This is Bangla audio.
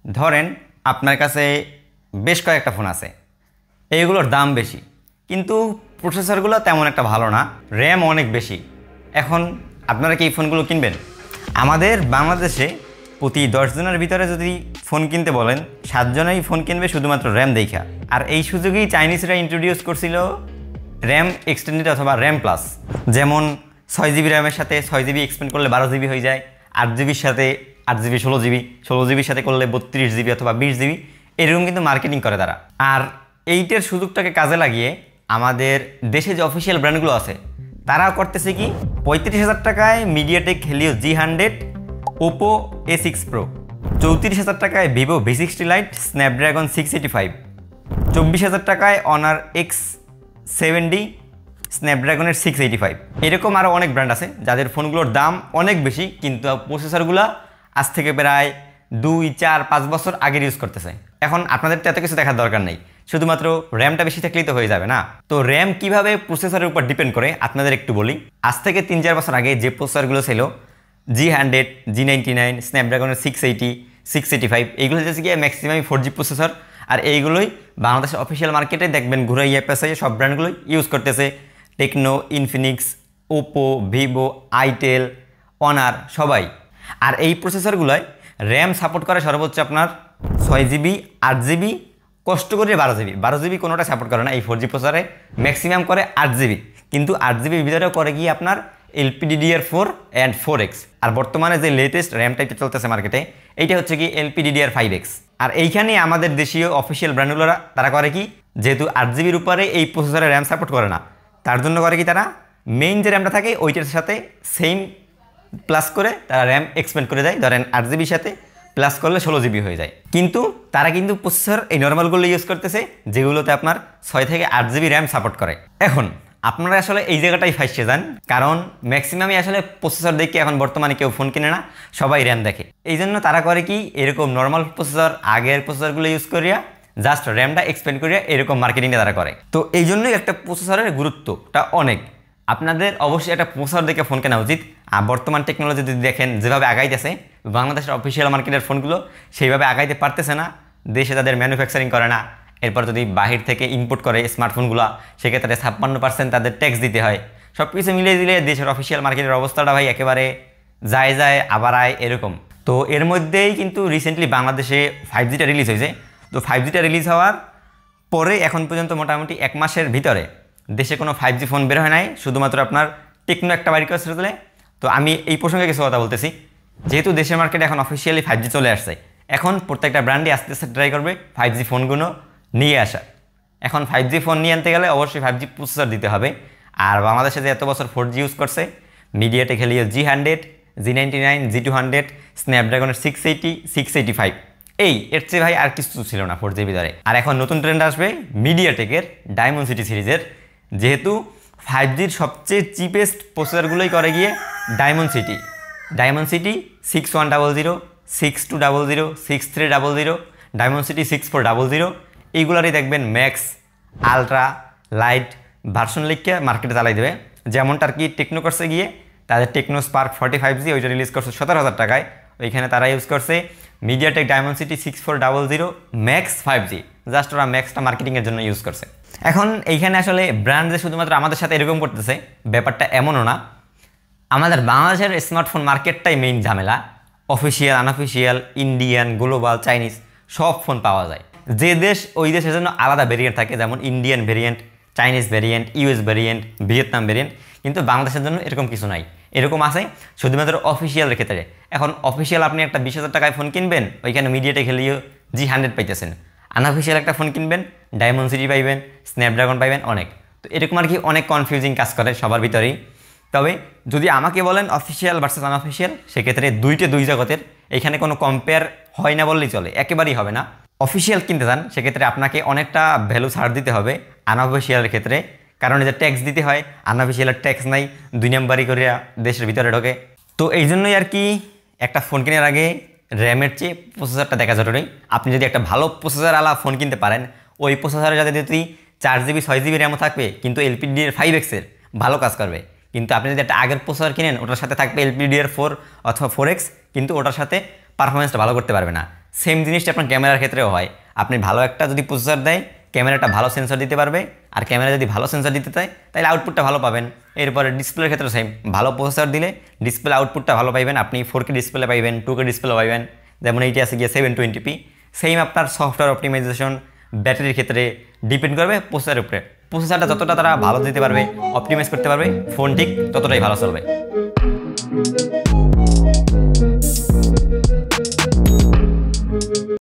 ধরেন আপনার কাছে বেশ কয়েকটা ফোন আছে, এইগুলোর দাম বেশি কিন্তু প্রসেসরগুলো তেমন একটা ভালো না, র্যাম অনেক বেশি। এখন আপনারা কি এই ফোনগুলো কিনবেন? আমাদের বাংলাদেশে প্রতি 10 জনের ভিতরে যদি ফোন কিনতে বলেন 7 জনেই ফোন কিনবে শুধুমাত্র র্যাম দেখা। আর এই সুযোগেই চাইনিজরা ইন্ট্রোডিউস করছিল র্যাম এক্সটেন্ডেড অথবা র্যাম প্লাস। যেমন 6 জিবি র্যামের সাথে 6 জিবি এক্সপেন্ড করলে 12 জিবি হয়ে যায়, 8 জিবির সাথে 8 জিবি 16 জিবি, 16 জিবির সাথে করলে 32 জিবি অথবা 20 জিবি, এরকম কিন্তু মার্কেটিং করে তারা। আর এইটার সুযোগটাকে কাজে লাগিয়ে আমাদের দেশে যে অফিসিয়াল ব্র্যান্ডগুলো আছে তারা করতেছে কি, 35,000 টাকায় MediaTek Helio G100, Oppo A6 Pro, 34,000 টাকায় ভিভো V60 Lite স্ন্যাপড্রাগন 685, 24,000 টাকায় অনার X7D স্ন্যাপড্রাগনের 685। এরকম আরও অনেক ব্র্যান্ড আছে যাদের ফোনগুলোর দাম অনেক বেশি কিন্তু প্রসেসরগুলো আজ থেকে প্রায় 2-4-5 বছর আগের ইউজ করতেছে। এখন আপনাদের তো এত কিছু দেখার দরকার নেই, শুধুমাত্র র্যামটা বেশি থাকলেই তো হয়ে যাবে না। তো র্যাম কিভাবে প্রসেসরের উপর ডিপেন্ড করে আপনাদের একটু বলি। আজ থেকে 3-4 বছর আগে যে প্রসেসরগুলো ছিল G100, G99, স্ন্যাপড্রাগনের 680, 685, এইগুলো হচ্ছে গিয়ে ম্যাক্সিমাম 4G প্রসেসর। আর এইগুলোই বাংলাদেশের অফিসিয়াল মার্কেটে দেখবেন ঘুরাইয়া পেঁচাইয়া সব ব্র্যান্ডগুলোই ইউজ করতেছে, Tecno, Infinix, Oppo, Vivo, itel, Honor সবাই। আর এই প্রসেসরগুলোয় র্যাম সাপোর্ট করে সর্বোচ্চ আপনার 6 জিবি, 8 জিবি, কষ্ট করে 12 জিবি। 12 জিবি কোনোটা সাপোর্ট করে না এই 4G প্রসেসরে, ম্যাক্সিমাম করে 8 জিবি। কিন্তু 8 জিবির ভিতরেও করে গিয়ে আপনার LPDDR4 and 4X। আর বর্তমানে যে লেটেস্ট র্যাম টাইপটা চলতেছে মার্কেটে এইটা হচ্ছে কি LPDDR5X। আর এইখানে আমাদের দেশীয় অফিসিয়াল ব্র্যান্ডগুলোরা তারা করে কি, যেহেতু 8 জিবির উপরে এই প্রসেসরে র্যাম সাপোর্ট করে না, তার জন্য করে কি তারা মেইন যে র্যামটা থাকে ওইটার সাথে সেম প্লাস করে তারা র্যাম এক্সপেন্ড করে দেয়। ধরেন 8 জিবির সাথে প্লাস করলে 16 জিবি হয়ে যায়। কিন্তু তারা কিন্তু প্রসেসর এই নর্মালগুলো ইউজ করতেছে যেগুলোতে আপনার 6 থেকে 8 জিবি র্যাম সাপোর্ট করে। এখন আপনারা আসলে এই জায়গাটাই ফাইসে যান, কারণ ম্যাক্সিমামই আসলে প্রসেসর দেখে এখন বর্তমানে কেউ ফোন কিনে না, সবাই র্যাম দেখে। এই জন্য তারা করে কি, এরকম নর্মাল প্রসেসর আগের প্রসেসরগুলো ইউজ করিয়া জাস্ট র্যামটা এক্সপেন্ড করিয়া এরকম মার্কেটিংটা তারা করে। তো এই জন্যই একটা প্রসেসরের গুরুত্বটা অনেক। আপনাদের অবশ্যই একটা প্রসেসর দেখে ফোন কেনা উচিত। আর বর্তমান টেকনোলজি যদি দেখেন যেভাবে আগাইতেছে, বাংলাদেশের অফিসিয়াল মার্কেটের ফোনগুলো সেইভাবে আগাইতে পারতেছে না, দেশে তাদের ম্যানুফ্যাকচারিং করে না। এরপর যদি বাহির থেকে ইম্পোর্ট করে স্মার্টফোনগুলো, সেক্ষেত্রে 56% তাদের ট্যাক্স দিতে হয়। সব কিছু মিলিয়ে দিলে দেশের অফিসিয়াল মার্কেটের অবস্থাটা ভাই একেবারে যায় আবার আয় এরকম। তো এর মধ্যেই কিন্তু রিসেন্টলি বাংলাদেশে 5Gটা রিলিজ হয়েছে। তো 5Gটা রিলিজ হওয়ার পরে এখন পর্যন্ত মোটামুটি 1 মাসের ভিতরে দেশে কোনো 5G ফোন বের হয় নাই, শুধুমাত্র আপনার টেকনো একটা বাইর করেছিল। তো আমি এই প্রসঙ্গে কিছু কথা বলতেছি, যেহেতু দেশের মার্কেটে এখন অফিসিয়ালি 5G চলে আসছে, এখন প্রত্যেকটা ব্র্যান্ডই আস্তে আস্তে ট্রাই করবে 5G ফোনগুলো নিয়ে আসা। এখন 5G ফোন নিয়ে আনতে গেলে অবশ্যই 5G প্রসেসর দিতে হবে। আর বাংলাদেশে যে এত বছর 4G ইউজ করছে, MediaTek Helio G100, G99, G200, স্ন্যাপড্রাগনের 680, 685, এর চেয়ে ভাই আর কিছু ছিল না 4G ভিতরে। আর এখন নতুন ট্রেন্ড আসবে মিডিয়াটেকের ডায়মন্ড সিরিজের, যেহেতু 5Gর সবচেয়ে চিপেস্ট প্রসেসরগুলোই করে গিয়ে ডায়মন্ড সিটি 6100, 6200, 6300, ডায়মন্ড সিটি 6400, এইগুলারই দেখবেন ম্যাক্স, আলট্রা, লাইট ভার্সন লিখে মার্কেটে চালাই দেবে। যেমনটা আর কি টেকনো করছে গিয়ে তাদের টেকনো স্পার্ক 45G, ওইটা রিলিজ করছে 17,000 টাকায়। ওইখানে তারা ইউজ করছে MediaTek diamond city 6400 max 5G, just ওরা ম্যাক্সটা মার্কেটিংয়ের জন্য ইউজ করছে। এখন এইখানে আসলে ব্র্যান্ড যে শুধুমাত্র আমাদের সাথে এরকম করতেছে ব্যাপারটা এমনও না, আমাদের বাংলাদেশের স্মার্টফোন মার্কেটটাই মেইন ঝামেলা। Official, unofficial, Indian, global, Chinese সব ফোন পাওয়া যায়। যে দেশ ওই দেশের জন্য আলাদা ভেরিয়েন্ট থাকে, যেমন Indian variant, Chinese variant, US variant, Vietnam variant. কিন্তু বাংলাদেশের জন্য এরকম কিছু নাই, এরকম আছে শুধুমাত্র অফিসিয়ালের ক্ষেত্রে। এখন অফিসিয়াল আপনি একটা 20,000 টাকায় ফোন কিনবেন, ওইখানে মিডিয়াটেক হেলিও G100 পাইতেছেন। আনঅফিসিয়াল একটা ফোন কিনবেন, ডায়মন্ড সিটি পাইবেন, স্ন্যাপড্রাগন পাইবেন, অনেক। তো এরকম আর কি অনেক কনফিউজিং কাজ করে সবার ভিতরেই। তবে যদি আমাকে বলেন অফিসিয়াল ভার্সেস আনঅফিসিয়াল, সেক্ষেত্রে দুই জগতের, এখানে কোনো কম্পেয়ার হয় না বললেই চলে, একেবারেই হবে না। অফিসিয়াল কিনতে চান সেক্ষেত্রে আপনাকে অনেকটা ভ্যালু ছাড় দিতে হবে আনঅফিসিয়ালের ক্ষেত্রে, কারণ এই যে ট্যাক্স দিতে হয়, আনঅফিসিয়ালের ট্যাক্স নাই, 2 নাম্বারই করে দেশের ভিতরে ঢোকে। তো এই জন্যই আর কি একটা ফোন কেনার আগে র্যামের চেয়ে প্রসেসরটা দেখা জরুরি। আপনি যদি একটা ভালো প্রসেসর আলা ফোন কিনতে পারেন, ওই প্রসেসরে যাতে যদি 4 জিবি 6 জিবি র্যামও থাকবে কিন্তু LPDDR5X ভালো কাজ করবে। কিন্তু আপনি যদি একটা আগের প্রসেসর কিনেন, ওটার সাথে থাকবে LPDDR4 অথবা 4X, কিন্তু ওটার সাথে পারফরমেন্সটা ভালো করতে পারবে না। সেম জিনিসটা আপনার ক্যামেরার ক্ষেত্রেও হয়। আপনি ভালো একটা যদি প্রসেসর দেয়, ক্যামেরাটা ভালো সেন্সর দিতে পারবে, আর ক্যামেরা যদি ভালো সেন্সর দিতে চায় তাহলে আউটপুটটা ভালো পাবেন। এরপরে ডিসপ্লের ক্ষেত্রে সেম, ভালো প্রসেসর দিলে ডিসপ্লে আউটপুটটা ভালো পাইবেন, আপনি 4K ডিসপ্লে পাইবেন, 2K ডিসপ্লে পাইবেন, যেমন এইটি আছে গিয়ে 720p। সেম আপনার সফটওয়্যার অপটিমাইজেশন ব্যাটারির ক্ষেত্রে ডিপেন্ড করবে প্রসেসরের উপরে। প্রসেসরটা যতটা তারা ভালো দিতে পারবে, অপটিমাইজ করতে পারবে, ফোন ঠিক ততটাই ভালো চলবে।